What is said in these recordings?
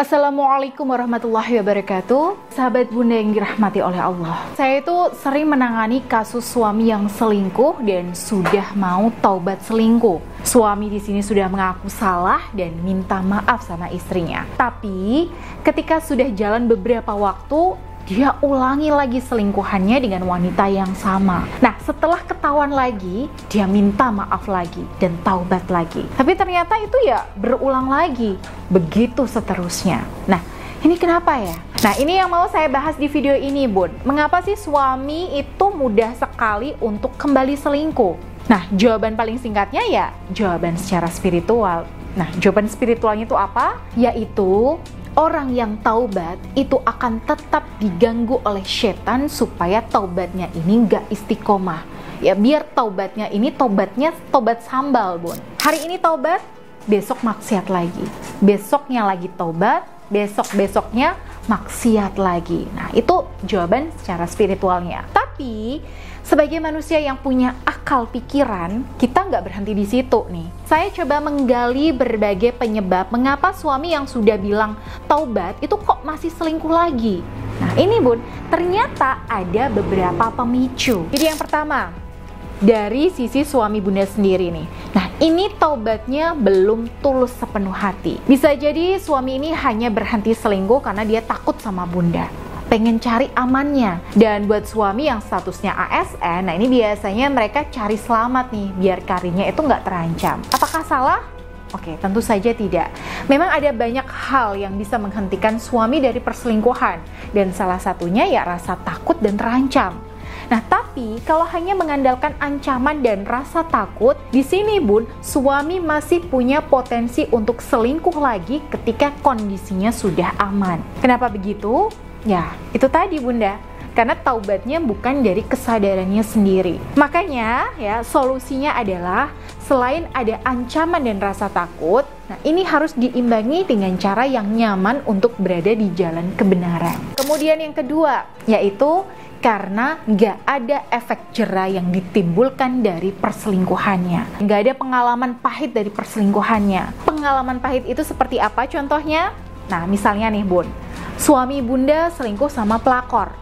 Assalamualaikum warahmatullahi wabarakatuh. Sahabat Bunda yang dirahmati oleh Allah, saya itu sering menangani kasus suami yang selingkuh dan sudah mau taubat selingkuh. Suami di sini sudah mengaku salah dan minta maaf sama istrinya. Tapi ketika sudah jalan beberapa waktu, dia ulangi lagi selingkuhannya dengan wanita yang sama. Nah, setelah ketahuan lagi, dia minta maaf lagi dan taubat lagi. Tapi ternyata itu ya berulang lagi. Begitu seterusnya. Nah, ini kenapa ya? Nah, ini yang mau saya bahas di video ini, Bun. Mengapa sih suami itu mudah sekali untuk kembali selingkuh? Nah, jawaban paling singkatnya ya jawaban secara spiritual. Nah, jawaban spiritualnya itu apa? Yaitu orang yang taubat itu akan tetap diganggu oleh setan supaya taubatnya ini gak istiqomah. Ya biar taubatnya ini tobat sambal, Bun. Hari ini taubat, besok maksiat lagi. Besoknya lagi taubat, besok-besoknya maksiat lagi. Nah, itu jawaban secara spiritualnya. Tapi sebagai manusia yang punya akal pikiran, kita nggak berhenti di situ nih. Saya coba menggali berbagai penyebab mengapa suami yang sudah bilang taubat itu kok masih selingkuh lagi. Nah ini, Bun, ternyata ada beberapa pemicu. Jadi yang pertama, dari sisi suami Bunda sendiri nih. Nah, ini taubatnya belum tulus sepenuh hati. Bisa jadi suami ini hanya berhenti selingkuh karena dia takut sama Bunda, pengen cari amannya. Dan buat suami yang statusnya ASN, nah ini biasanya mereka cari selamat nih, biar karirnya itu nggak terancam. Apakah salah? Oke, tentu saja tidak. Memang ada banyak hal yang bisa menghentikan suami dari perselingkuhan, dan salah satunya ya rasa takut dan terancam. Nah, tapi kalau hanya mengandalkan ancaman dan rasa takut, di sini, Bun, suami masih punya potensi untuk selingkuh lagi ketika kondisinya sudah aman. Kenapa begitu? Ya, itu tadi, Bunda. Karena taubatnya bukan dari kesadarannya sendiri. Makanya, ya, solusinya adalah selain ada ancaman dan rasa takut, nah ini harus diimbangi dengan cara yang nyaman untuk berada di jalan kebenaran. Kemudian yang kedua, yaitu karena nggak ada efek jera yang ditimbulkan dari perselingkuhannya. Nggak ada pengalaman pahit dari perselingkuhannya. Pengalaman pahit itu seperti apa contohnya? Nah, misalnya nih, Bun, suami Bunda selingkuh sama pelakor.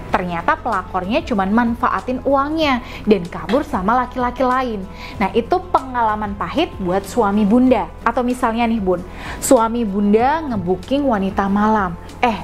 Ternyata pelakornya cuma manfaatin uangnya dan kabur sama laki-laki lain. Nah, itu pengalaman pahit buat suami Bunda. Atau misalnya nih, Bun, suami Bunda ngebooking wanita malam.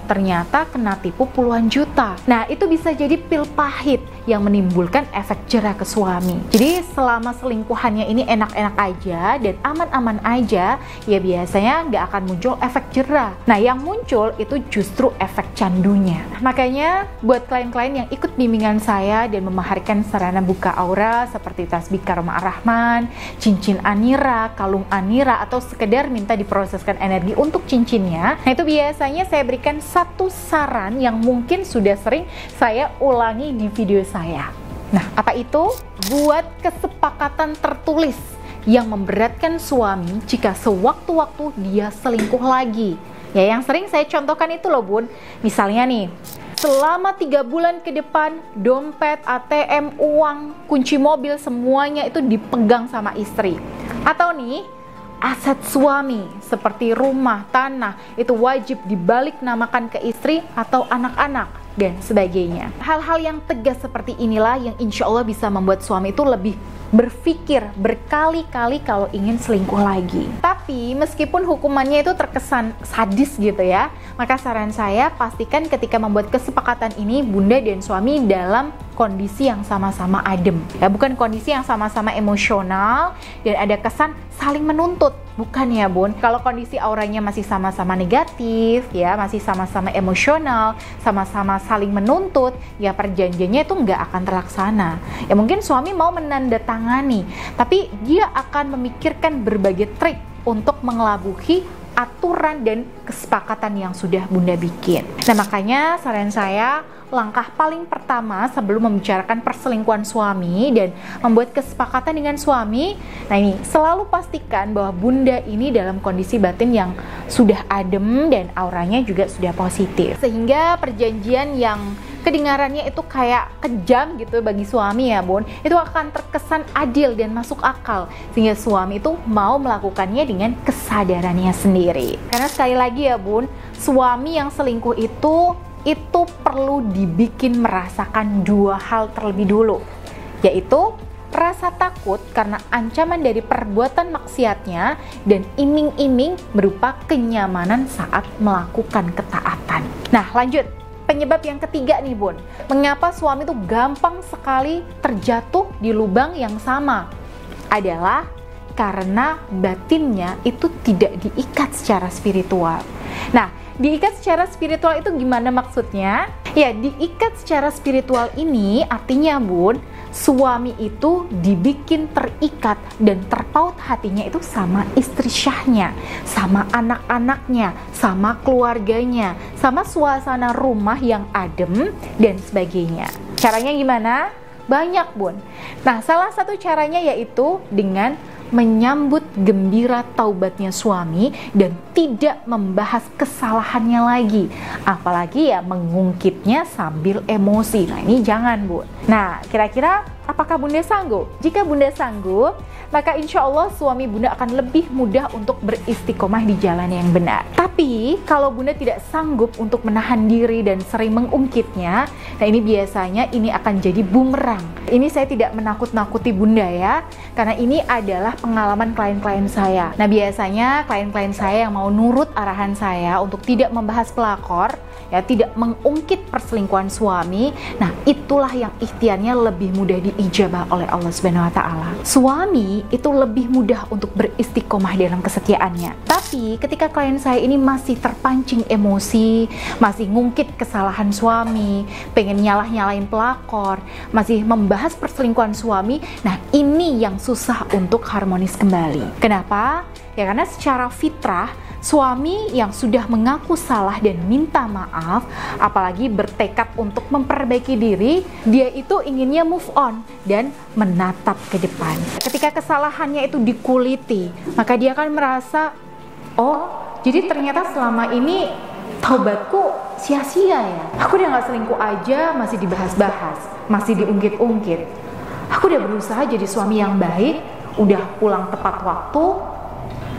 Ternyata kena tipu puluhan juta. Nah, itu bisa jadi pil pahit yang menimbulkan efek jera ke suami. Jadi selama selingkuhannya ini enak-enak aja dan aman-aman aja, ya biasanya nggak akan muncul efek jera. Nah, yang muncul itu justru efek candunya. Makanya buat klien-klien yang ikut bimbingan saya dan memaharkan sarana buka aura seperti tasbih Karma Ar-Rahman, cincin Anira, kalung Anira, atau sekedar minta diproseskan energi untuk cincinnya, nah itu biasanya saya berikan satu saran yang mungkin sudah sering saya ulangi di video saya. Nah, apa itu? Buat kesepakatan tertulis yang memberatkan suami jika sewaktu-waktu dia selingkuh lagi. Ya, yang sering saya contohkan itu loh, Bun. Misalnya nih, selama 3 bulan ke depan, dompet, ATM, uang, kunci mobil, semuanya itu dipegang sama istri. Atau nih, aset suami seperti rumah, tanah, itu wajib dibalik namakan ke istri atau anak-anak, dan sebagainya. Hal-hal yang tegas seperti inilah yang insya Allah bisa membuat suami itu lebih berpikir berkali-kali kalau ingin selingkuh lagi. Tapi meskipun hukumannya itu terkesan sadis gitu ya, maka saran saya pastikan ketika membuat kesepakatan ini Bunda dan suami dalam kondisi yang sama-sama adem. Ya, bukan kondisi yang sama-sama emosional dan ada kesan saling menuntut. Bukan ya, Bun. Kalau kondisi auranya masih sama-sama negatif, ya masih sama-sama emosional, sama-sama saling menuntut, ya perjanjiannya itu nggak akan terlaksana. Ya mungkin suami mau menandatangani, tapi dia akan memikirkan berbagai trik untuk mengelabuhi aturan dan kesepakatan yang sudah Bunda bikin. Nah, makanya saran saya, langkah paling pertama sebelum membicarakan perselingkuhan suami dan membuat kesepakatan dengan suami, nah ini selalu pastikan bahwa Bunda ini dalam kondisi batin yang sudah adem dan auranya juga sudah positif, sehingga perjanjian yang kedengarannya itu kayak kejam gitu bagi suami ya bun, itu akan terkesan adil dan masuk akal, sehingga suami itu mau melakukannya dengan kesadarannya sendiri. Karena sekali lagi ya bun, suami yang selingkuh itu perlu dibikin merasakan dua hal terlebih dulu, yaitu rasa takut karena ancaman dari perbuatan maksiatnya, dan iming-iming berupa kenyamanan saat melakukan ketaatan. Nah lanjut, penyebab yang ketiga nih bun, mengapa suami itu gampang sekali terjatuh di lubang yang sama, adalah karena batinnya itu tidak diikat secara spiritual. Nah, diikat secara spiritual itu gimana maksudnya? Ya, diikat secara spiritual ini artinya bun, suami itu dibikin terikat dan terpaut hatinya itu sama istri syahnya, sama anak-anaknya, sama keluarganya, sama suasana rumah yang adem dan sebagainya. Caranya gimana? Banyak bun. Nah, salah satu caranya yaitu dengan menyambut gembira taubatnya suami dan tidak membahas kesalahannya lagi, apalagi ya mengungkitnya sambil emosi. Nah ini jangan bun. Nah kira-kira apakah bunda sanggup? Jika bunda sanggup, maka insya Allah suami bunda akan lebih mudah untuk beristiqomah di jalan yang benar. Tapi kalau bunda tidak sanggup untuk menahan diri dan sering mengungkitnya, nah ini biasanya ini akan jadi bumerang. Ini saya tidak menakut-nakuti bunda ya, karena ini adalah pengalaman klien-klien saya. Nah biasanya klien-klien saya yang mau nurut arahan saya untuk tidak membahas pelakor, ya tidak mengungkit perselingkuhan suami, nah itulah yang ikhtiarnya lebih mudah diijabah oleh Allah Subhanahu wa Ta'ala. Suami itu lebih mudah untuk beristiqomah dalam kesetiaannya. Tapi ketika klien saya ini masih terpancing emosi, masih ngungkit kesalahan suami, pengen nyalah-nyalain pelakor, masih membahas perselingkuhan suami, nah ini yang susah untuk harmonis kembali. Kenapa? Ya karena secara fitrah suami yang sudah mengaku salah dan minta maaf, apalagi bertekad untuk memperbaiki diri, dia itu inginnya move on dan menatap ke depan. Ketika kesalahannya itu dikuliti, maka dia akan merasa, oh jadi ternyata selama ini taubatku sia-sia ya. Aku udah gak selingkuh aja masih dibahas-bahas, masih diungkit-ungkit. Aku udah berusaha jadi suami yang baik, udah pulang tepat waktu,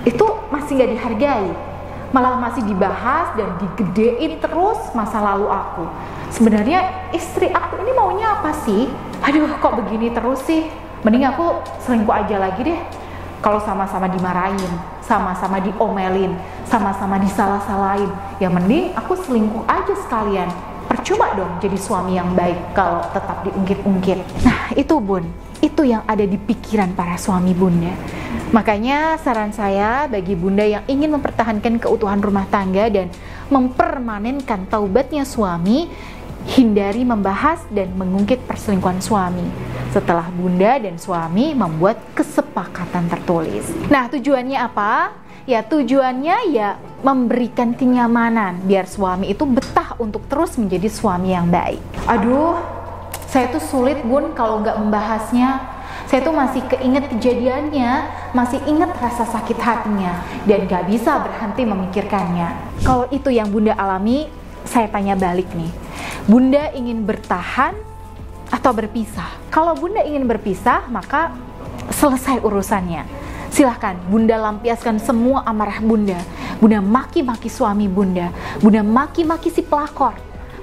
itu masih gak dihargai, malah masih dibahas dan digedein terus masa lalu aku. Sebenarnya istri aku ini maunya apa sih? Aduh kok begini terus sih, mending aku selingkuh aja lagi deh. Kalau sama-sama dimarahin, sama-sama diomelin, sama-sama disalah-salahin, ya mending aku selingkuh aja sekalian. Percuma dong jadi suami yang baik kalau tetap diungkit-ungkit. Nah itu bun, itu yang ada di pikiran para suami bunda. Makanya saran saya bagi bunda yang ingin mempertahankan keutuhan rumah tangga dan mempermanenkan taubatnya suami, hindari membahas dan mengungkit perselingkuhan suami setelah bunda dan suami membuat kesepakatan tertulis. Nah tujuannya apa? Ya tujuannya ya memberikan kenyamanan biar suami itu betah untuk terus menjadi suami yang baik. Aduh, saya tuh sulit bun kalau nggak membahasnya. Saya tuh masih keinget kejadiannya, masih inget rasa sakit hatinya, dan gak bisa berhenti memikirkannya. Kalau itu yang bunda alami, saya tanya balik nih, bunda ingin bertahan atau berpisah? Kalau bunda ingin berpisah, maka selesai urusannya. Silahkan bunda lampiaskan semua amarah bunda. Bunda maki-maki suami bunda, bunda maki-maki si pelakor,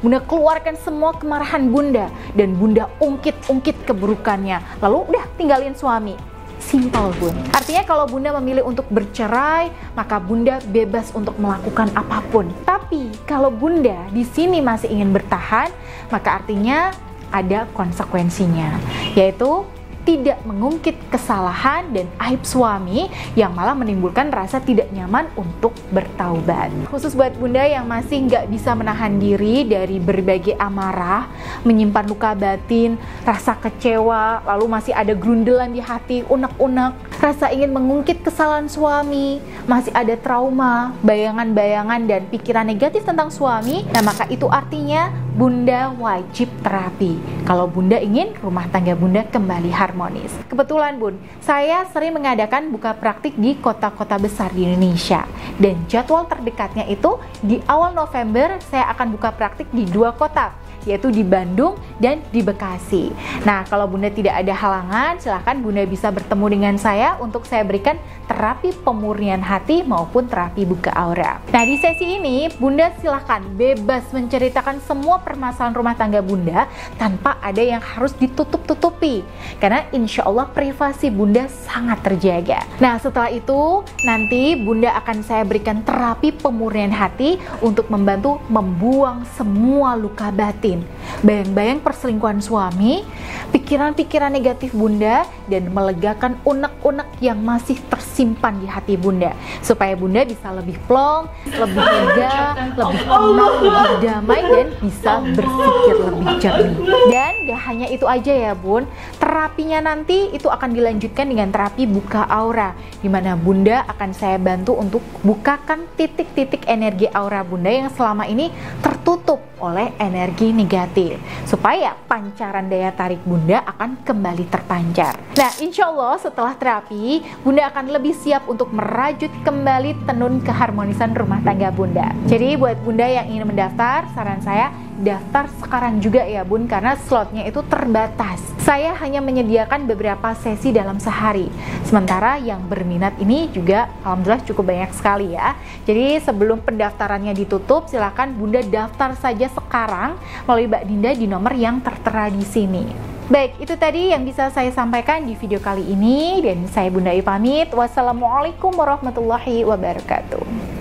bunda keluarkan semua kemarahan bunda, dan bunda ungkit-ungkit keburukannya, lalu udah tinggalin suami. Simpel bun. Artinya kalau bunda memilih untuk bercerai, maka bunda bebas untuk melakukan apapun. Tapi kalau bunda di sini masih ingin bertahan, maka artinya ada konsekuensinya, yaitu tidak mengungkit kesalahan dan aib suami yang malah menimbulkan rasa tidak nyaman untuk bertaubat. Khusus buat bunda yang masih nggak bisa menahan diri dari berbagai amarah, menyimpan luka batin, rasa kecewa, lalu masih ada grundelan di hati, unek-unek, rasa ingin mengungkit kesalahan suami, masih ada trauma, bayangan-bayangan dan pikiran negatif tentang suami, nah maka itu artinya bunda wajib terapi kalau bunda ingin rumah tangga bunda kembali harmonis. Kebetulan bun, saya sering mengadakan buka praktik di kota-kota besar di Indonesia, dan jadwal terdekatnya itu di awal November saya akan buka praktik di 2 kota, yaitu di Bandung dan di Bekasi. Nah, kalau Bunda tidak ada halangan, silahkan Bunda bisa bertemu dengan saya untuk saya berikan terapi pemurnian hati maupun terapi buka aura. Nah, di sesi ini Bunda silahkan bebas menceritakan semua permasalahan rumah tangga Bunda tanpa ada yang harus ditutup-tutupi, karena insya Allah privasi Bunda sangat terjaga. Nah, setelah itu nanti Bunda akan saya berikan terapi pemurnian hati untuk membantu membuang semua luka batin, bayang-bayang perselingkuhan suami, pikiran-pikiran negatif Bunda, dan melegakan unek-unek yang masih tersimpan di hati Bunda, supaya Bunda bisa lebih plong, lebih lega, lebih tenang, lebih damai, dan bisa berpikir lebih jernih. Dan gak hanya itu aja ya Bun, terapinya nanti itu akan dilanjutkan dengan terapi buka aura, dimana Bunda akan saya bantu untuk bukakan titik-titik energi aura Bunda yang selama ini tertutup oleh energi negatif, supaya pancaran daya tarik Bunda akan kembali terpancar. Nah, insya Allah setelah terapi, Bunda akan lebih siap untuk merajut kembali tenun keharmonisan rumah tangga Bunda. Jadi buat Bunda yang ingin mendaftar, saran saya daftar sekarang juga ya Bun, karena slotnya itu terbatas. Saya hanya menyediakan beberapa sesi dalam sehari, sementara yang berminat ini juga alhamdulillah cukup banyak sekali ya. Jadi sebelum pendaftarannya ditutup, silakan Bunda daftar saja sekarang melalui Mbak Dinda di nomor yang tertera di sini. Baik, itu tadi yang bisa saya sampaikan di video kali ini, dan saya Bunda I pamit. Wassalamualaikum warahmatullahi wabarakatuh.